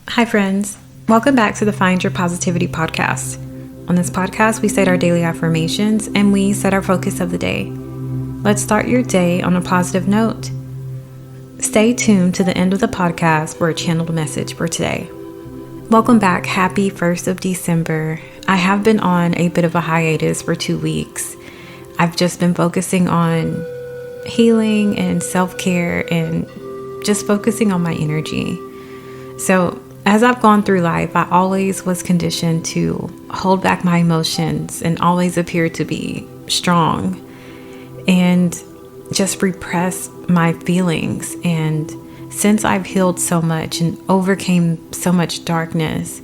Hi, friends. Welcome back to the Find Your Positivity podcast. On this podcast, we set our daily affirmations and we set our focus of the day. Let's start your day on a positive note. Stay tuned to the end of the podcast for a channeled message for today. Welcome back. Happy 1st of December. I have been on a bit of a hiatus for 2 weeks. I've just been focusing on healing and self-care and just focusing on my energy. So as I've gone through life, I always was conditioned to hold back my emotions and always appear to be strong and just repress my feelings. And since I've healed so much and overcame so much darkness,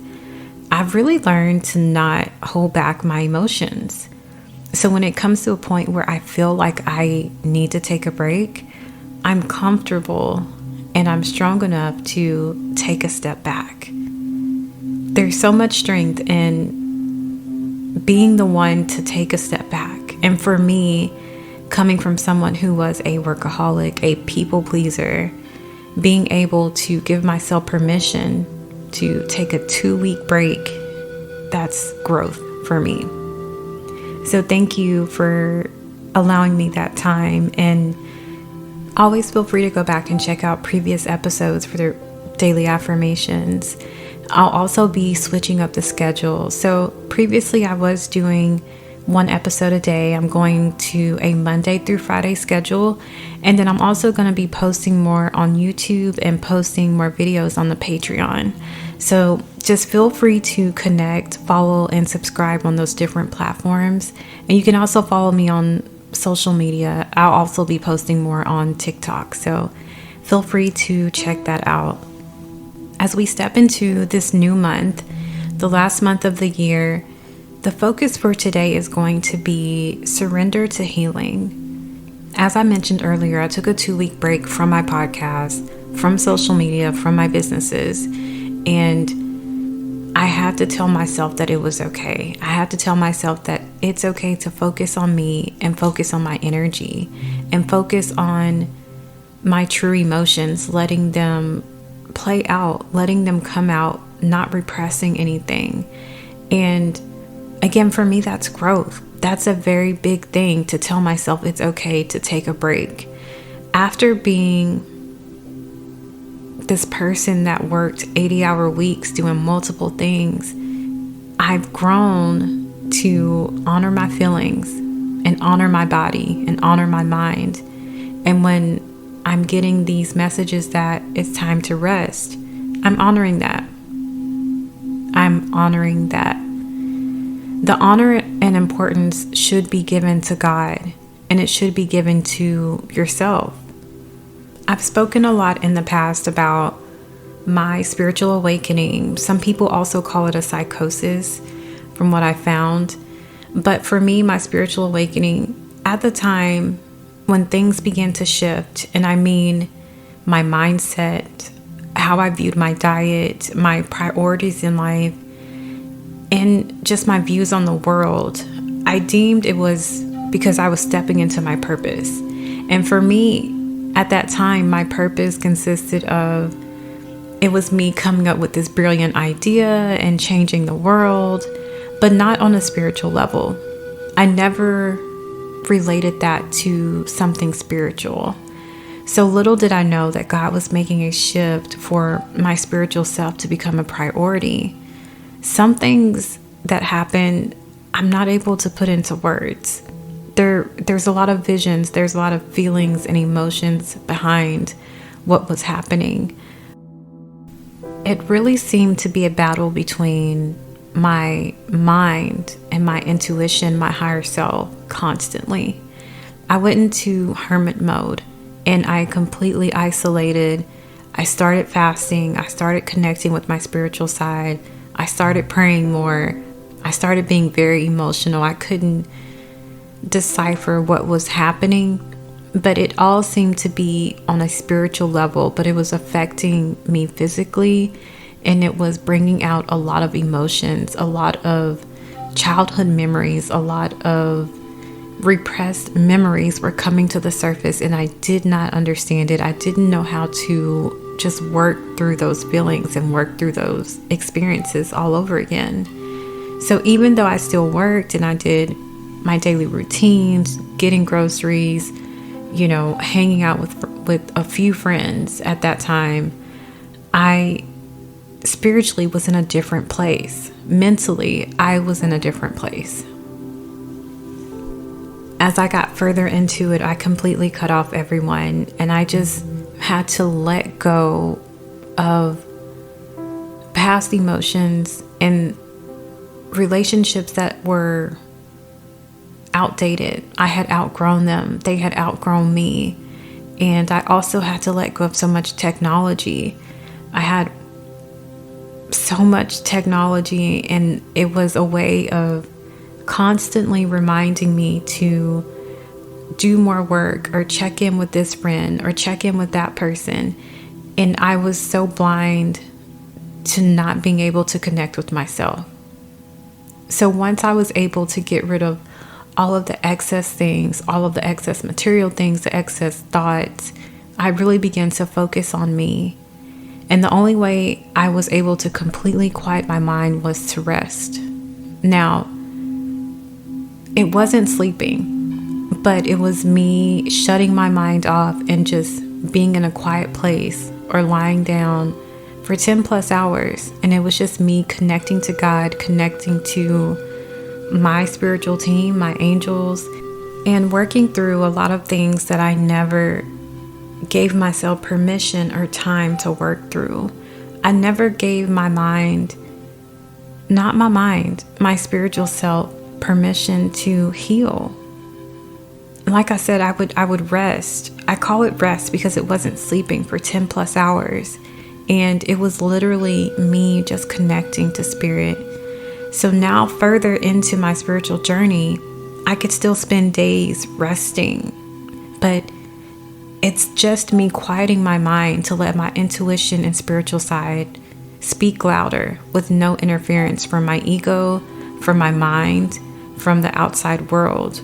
I've really learned to not hold back my emotions. So when it comes to a point where I feel like I need to take a break, I'm comfortable and I'm strong enough to take a step back. There's so much strength in being the one to take a step back. And for me, coming from someone who was a workaholic, a people pleaser, being able to give myself permission to take a 2-week break, that's growth for me. So thank you for allowing me that time, and always feel free to go back and check out previous episodes for their daily affirmations. I'll also be switching up the schedule. So previously I was doing 1 episode a day. I'm going to a Monday through Friday schedule. And then I'm also going to be posting more on YouTube and posting more videos on the Patreon. So just feel free to connect, follow, and subscribe on those different platforms. And you can also follow me on social media. I'll also be posting more on TikTok, so feel free to check that out. As we step into this new month, the last month of the year, the focus for today is going to be surrender to healing. As I mentioned earlier, I took a 2-week break from my podcast, from social media, from my businesses, and I had to tell myself that it was okay. I had to tell myself that it's okay to focus on me and focus on my energy and focus on my true emotions, letting them play out, letting them come out, not repressing anything. And again, for me, that's growth. That's a very big thing, to tell myself it's okay to take a break. After being this person that worked 80-hour weeks doing multiple things, I've grown to honor my feelings and honor my body and honor my mind. And when I'm getting these messages that it's time to rest, I'm honoring that. I'm honoring that. The honor and importance should be given to God, and it should be given to yourself. I've spoken a lot in the past about my spiritual awakening. Some people also call it a psychosis, from what I found. But for me, my spiritual awakening, at the time when things began to shift, and I mean my mindset, how I viewed my diet, my priorities in life, and just my views on the world, I deemed it was because I was stepping into my purpose. And for me, at that time, my purpose consisted of, it was me coming up with this brilliant idea and changing the world, but not on a spiritual level. I never related that to something spiritual. So little did I know that God was making a shift for my spiritual self to become a priority. Some things that happen, I'm not able to put into words. There's a lot of visions, there's a lot of feelings and emotions behind what was happening. It really seemed to be a battle between my mind and my intuition, my higher self, constantly. I went into hermit mode and I completely isolated. I started fasting. I started connecting with my spiritual side. I started praying more. I started being very emotional. I couldn't decipher what was happening, but it all seemed to be on a spiritual level, but it was affecting me physically, and it was bringing out a lot of emotions, a lot of childhood memories, a lot of repressed memories were coming to the surface, and I did not understand it. I didn't know how to just work through those feelings and work through those experiences all over again. So even though I still worked and I did my daily routines, getting groceries, hanging out with a few friends at that time, I spiritually was in a different place. Mentally, I was in a different place. As I got further into it, I completely cut off everyone, and I just had to let go of past emotions and relationships that were outdated. I had outgrown them. They had outgrown me. And I also had to let go of so much technology. I had so much technology, and it was a way of constantly reminding me to do more work or check in with this friend or check in with that person. And I was so blind to not being able to connect with myself. So once I was able to get rid of all of the excess things, all of the excess material things, the excess thoughts, I really began to focus on me. And the only way I was able to completely quiet my mind was to rest. Now, it wasn't sleeping, but it was me shutting my mind off and just being in a quiet place or lying down for 10 plus hours. And it was just me connecting to God, connecting to my spiritual team, my angels, and working through a lot of things that I never gave myself permission or time to work through. I never gave my mind, my spiritual self permission to heal. Like I said, I would rest. I call it rest because it wasn't sleeping for 10 plus hours. And it was literally me just connecting to spirit. So now further into my spiritual journey, I could still spend days resting, but it's just me quieting my mind to let my intuition and spiritual side speak louder with no interference from my ego, from my mind, from the outside world.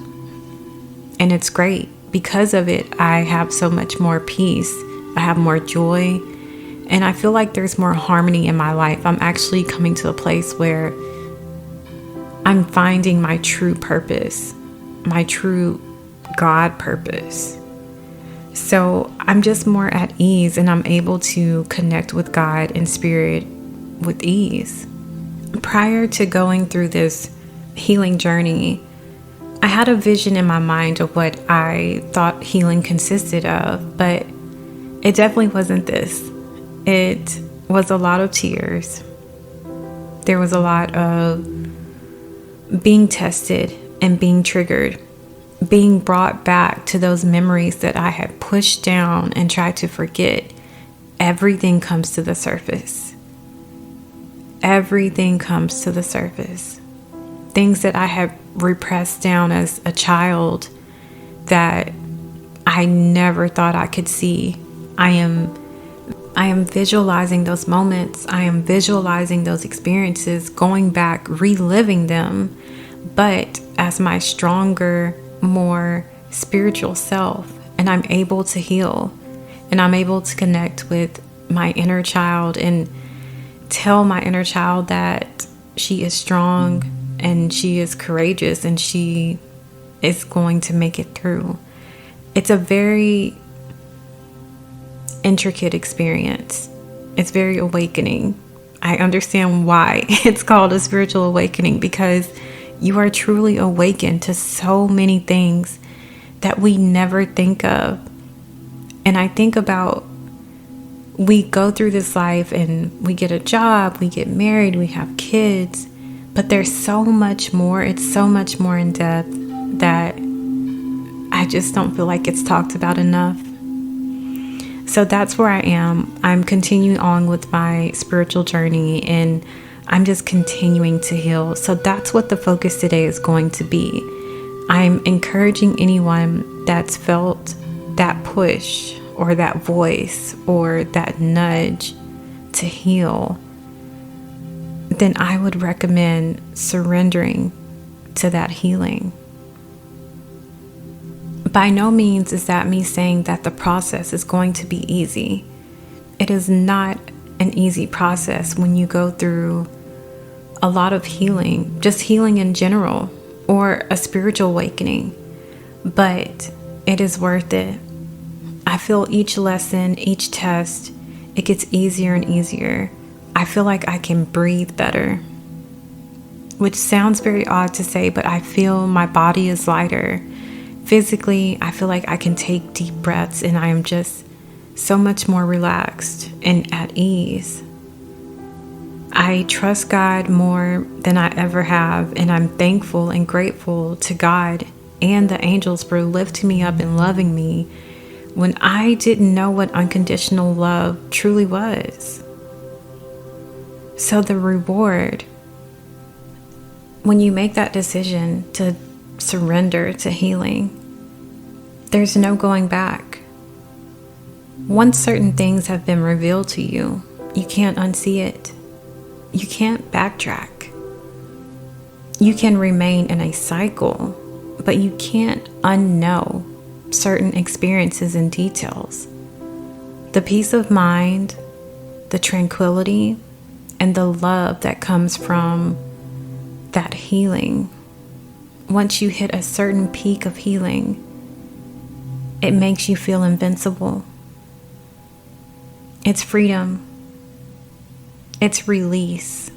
And it's great. Because of it, I have so much more peace. I have more joy. And I feel like there's more harmony in my life. I'm actually coming to a place where I'm finding my true purpose, my true God purpose. So I'm just more at ease, and I'm able to connect with God and spirit with ease. Prior to going through this healing journey, I had a vision in my mind of what I thought healing consisted of, but it definitely wasn't this. It was a lot of tears. There was a lot of being tested and being triggered, being brought back to those memories that I had pushed down and tried to forget. Everything comes to the surface. Everything comes to the surface. Things that I had repressed down as a child that I never thought I could see. I am visualizing those moments. I am visualizing those experiences, going back, reliving them, but as my stronger, more spiritual self. And I'm able to heal, and I'm able to connect with my inner child and tell my inner child that she is strong and she is courageous and she is going to make it through. It's a very intricate experience. It's very awakening. I understand why it's called a spiritual awakening, because you are truly awakened to so many things that we never think of. And I think about, we go through this life and we get a job, we get married, we have kids, but there's so much more. It's so much more in depth that I just don't feel like it's talked about enough. So that's where I am. I'm continuing on with my spiritual journey, and I'm just continuing to heal. So that's what the focus today is going to be. I'm encouraging anyone that's felt that push or that voice or that nudge to heal, then I would recommend surrendering to that healing. By no means is that me saying that the process is going to be easy. It is not an easy process when you go through a lot of healing, just healing in general, or a spiritual awakening, but it is worth it. I feel each lesson, each test, it gets easier and easier. I feel like I can breathe better, which sounds very odd to say, but I feel my body is lighter. Physically, I feel like I can take deep breaths and I am just so much more relaxed and at ease. I trust God more than I ever have, and I'm thankful and grateful to God and the angels for lifting me up and loving me when I didn't know what unconditional love truly was. So the reward, when you make that decision to surrender to healing, there's no going back. Once certain things have been revealed to you, you can't unsee it. You can't backtrack. You can remain in a cycle, but you can't unknow certain experiences and details. The peace of mind, the tranquility, and the love that comes from that healing. Once you hit a certain peak of healing, it makes you feel invincible. It's freedom. It's release.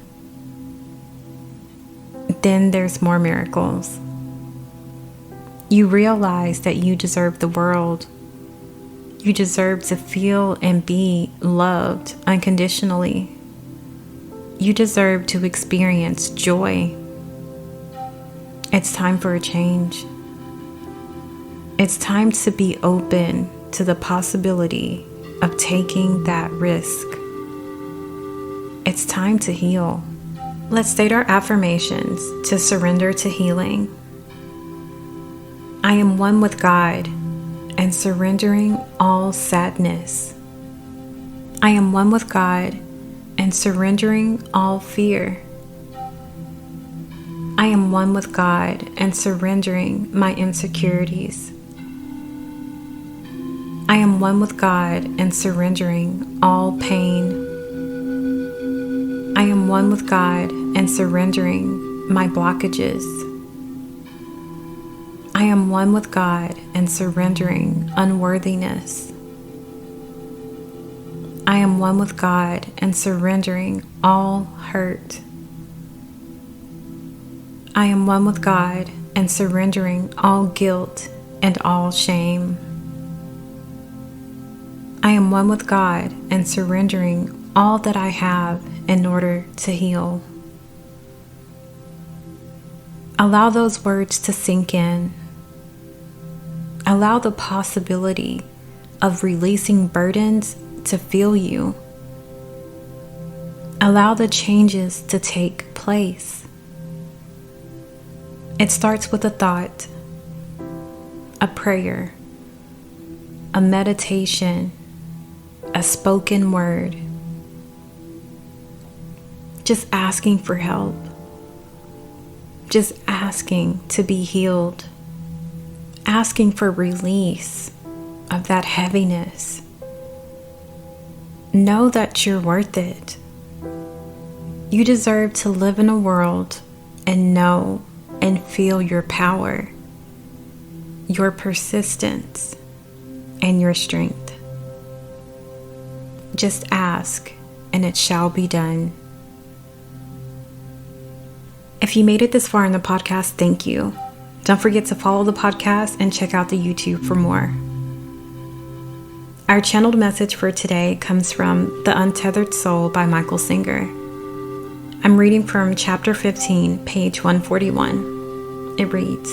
Then there's more miracles. You realize that you deserve the world. You deserve to feel and be loved unconditionally. You deserve to experience joy. It's time for a change. It's time to be open to the possibility of taking that risk. It's time to heal. Let's state our affirmations to surrender to healing. I am one with God and surrendering all sadness. I am one with God and surrendering all fear. I am one with God and surrendering my insecurities. I am one with God and surrendering all pain. I am one with God and surrendering my blockages. I am one with God and surrendering unworthiness. I am one with God and surrendering all hurt. I am one with God and surrendering all guilt and all shame. I am one with God and surrendering all that I have in order to heal. Allow those words to sink in. Allow the possibility of releasing burdens to fill you. Allow the changes to take place. It starts with a thought, a prayer, a meditation, a spoken word. Just asking for help. Just asking to be healed. Asking for release of that heaviness. Know that you're worth it. You deserve to live in a world and know and feel your power, your persistence, and your strength. Just ask and it shall be done. If you made it this far in the podcast, thank you. Don't forget to follow the podcast and check out the YouTube for more. Our channeled message for today comes from The Untethered Soul by Michael Singer. I'm reading from chapter 15, page 141. It reads,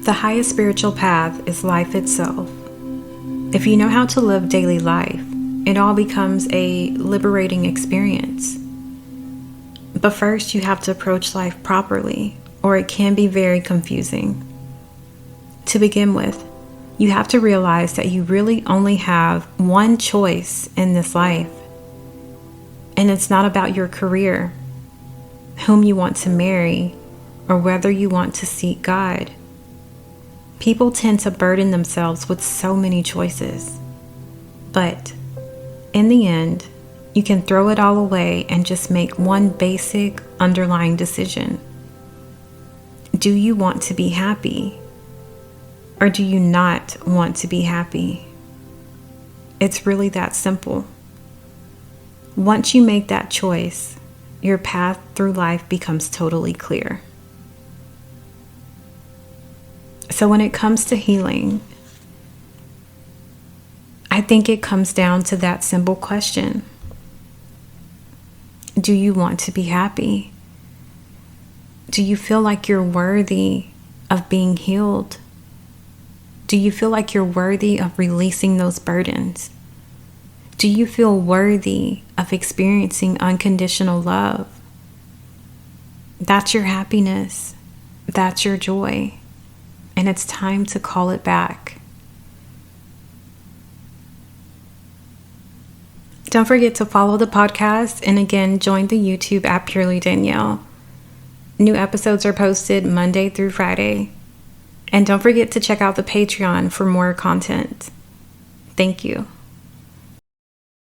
"The highest spiritual path is life itself. If you know how to live daily life, it all becomes a liberating experience. But first you have to approach life properly, or it can be very confusing. To begin with, you have to realize that you really only have one choice in this life. And it's not about your career, whom you want to marry, or whether you want to seek God. People tend to burden themselves with so many choices. But In the end, you can throw it all away and just make one basic underlying decision. Do you want to be happy? Or do you not want to be happy? It's really that simple. Once you make that choice, your path through life becomes totally clear. So when it comes to healing, I think it comes down to that simple question. Do you want to be happy? Do you feel like you're worthy of being healed? Do you feel like you're worthy of releasing those burdens? Do you feel worthy of experiencing unconditional love? That's your happiness. That's your joy. And it's time to call it back. Don't forget to follow the podcast, and again, join the YouTube at Purely Danielle. New episodes are posted Monday through Friday. And don't forget to check out the Patreon for more content. Thank you.